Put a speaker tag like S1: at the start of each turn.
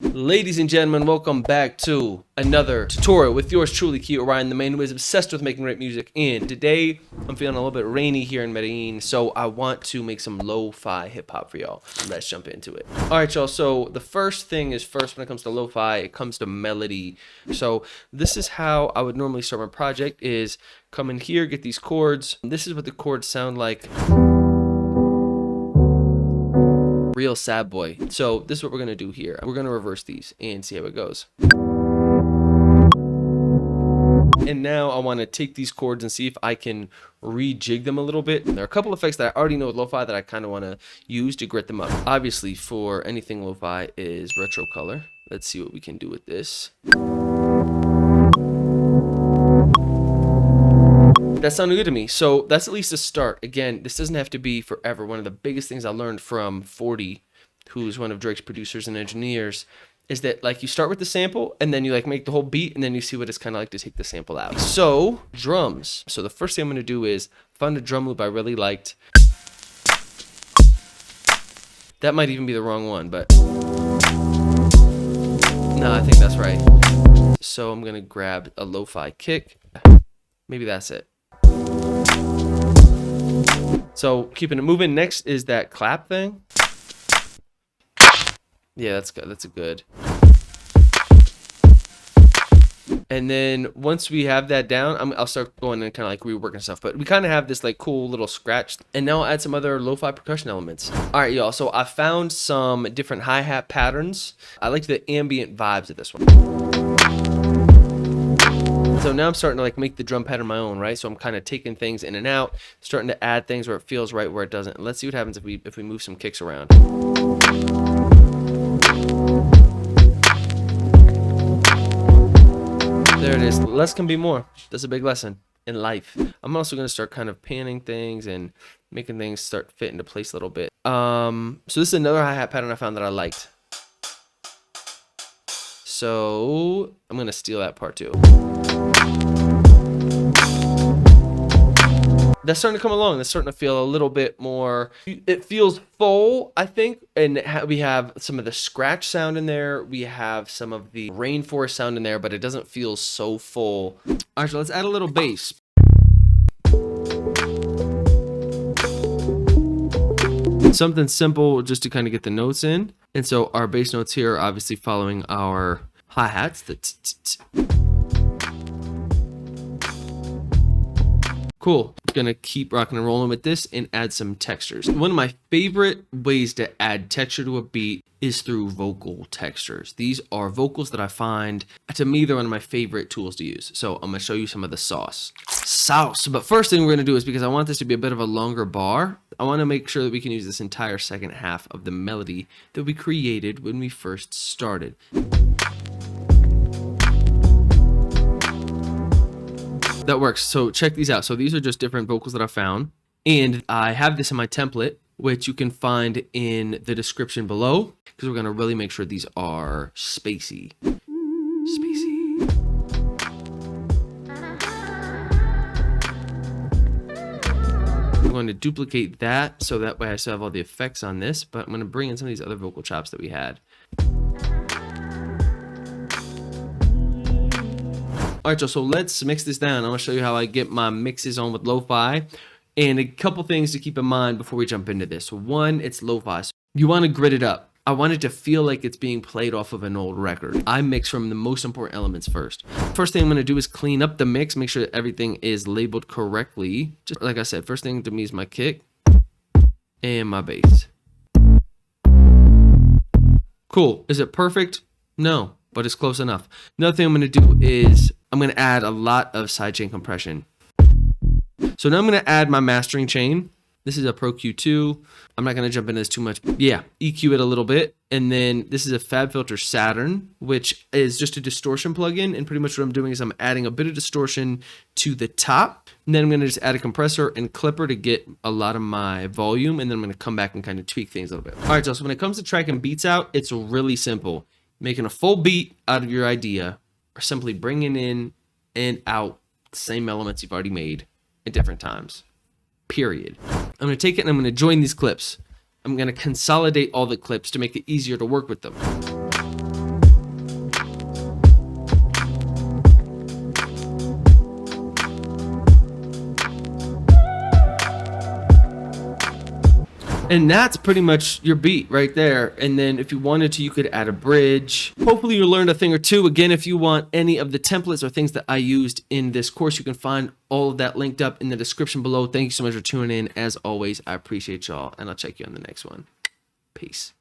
S1: Ladies and gentlemen, welcome back to another tutorial with yours truly, Key Orion, the man who is obsessed with making great music. And today, I'm feeling a little bit rainy here in Medellin, so I want to make some lo-fi hip-hop for y'all. Let's jump into it. All right, y'all, so the first thing is first when it comes to lo-fi, it comes to melody. So this is how I would normally start my project, is come in here, get these chords. This is what the chords sound like. Real sad boy. So this is what we're gonna do here. We're gonna reverse these and see how it goes. And now I want to take these chords and see if I can rejig them a little bit. There are a couple effects that I already know with lo-fi that I kind of want to use to grit them up. Obviously, for anything lo-fi is retro color. Let's see what we can do with this. That sounded good to me. So that's at least a start. Again, this doesn't have to be forever. One of the biggest things I learned from 40, who's one of Drake's producers and engineers, is that like you start with the sample and then you like make the whole beat and then you see what it's kind of like to take the sample out. So drums. So the first thing I'm going to do is find a drum loop I really liked. That might even be the wrong one, but no, I think that's right. So I'm going to grab a lo-fi kick. Maybe that's it. So keeping it moving. Next is that clap thing. Yeah, that's good. That's a good. And then once we have that down, I'll start going and kind of like reworking stuff. But we kind of have this like cool little scratch. And now I'll add some other lo-fi percussion elements. All right, y'all. So I found some different hi-hat patterns. I like the ambient vibes of this one. So now I'm starting to like make the drum pattern my own, right? So I'm kind of taking things in and out, starting to add things where it feels right, where it doesn't. Let's see what happens if we move some kicks around. There it is. Less can be more. That's a big lesson in life. I'm also going to start kind of panning things and making things start fit into place a little bit. So this is another hi-hat pattern I found that I liked. So I'm going to steal that part too. That's starting to come along. That's starting to feel a little bit more, it feels full, I think. And we have some of the scratch sound in there. We have some of the rainforest sound in there, but it doesn't feel so full. All right, so let's add a little bass. Something simple just to kind of get the notes in. And so our bass notes here are obviously following our hi-hats. Cool. Gonna keep rocking and rolling with this and add some textures. One of my favorite ways to add texture to a beat is through vocal textures. These are vocals that I find, to me, they're one of my favorite tools to use. So I'm gonna show you some of the sauce. But first thing we're gonna do is, because I want this to be a bit of a longer bar, I wanna make sure that we can use this entire second half of the melody that we created when we first started. That works. So check these out. So these are just different vocals that I found. And I have this in my template, which you can find in the description below, because we're going to really make sure these are spacey. I'm going to duplicate that so that way I still have all the effects on this, but I'm going to bring in some of these other vocal chops that we had. All right, y'all, so let's mix this down. I'm gonna show you how I get my mixes on with lo-fi, and a couple things to keep in mind before we jump into this. One, it's lo-fi. So you wanna grit it up. I want it to feel like it's being played off of an old record. I mix from the most important elements first. First thing I'm gonna do is clean up the mix, make sure that everything is labeled correctly. Just like I said, first thing to me is my kick and my bass. Cool, is it perfect? No, but it's close enough. Another thing I'm gonna do is I'm going to add a lot of sidechain compression. So now I'm going to add my mastering chain. This is a Pro Q2. I'm not going to jump into this too much. Yeah, EQ it a little bit. And then this is a FabFilter Saturn, which is just a distortion plugin. And pretty much what I'm doing is I'm adding a bit of distortion to the top. And then I'm going to just add a compressor and clipper to get a lot of my volume. And then I'm going to come back and kind of tweak things a little bit. All right, so when it comes to tracking beats out, it's really simple. Making a full beat out of your idea, or simply bringing in and out the same elements you've already made at different times, period. I'm going to take it and I'm going to join these clips. I'm going to consolidate all the clips to make it easier to work with them. And that's pretty much your beat right there. And then if you wanted to, you could add a bridge. Hopefully you learned a thing or two. Again, if you want any of the templates or things that I used in this course, you can find all of that linked up in the description below. Thank you so much for tuning in. As always, I appreciate y'all, and I'll check you on the next one. Peace.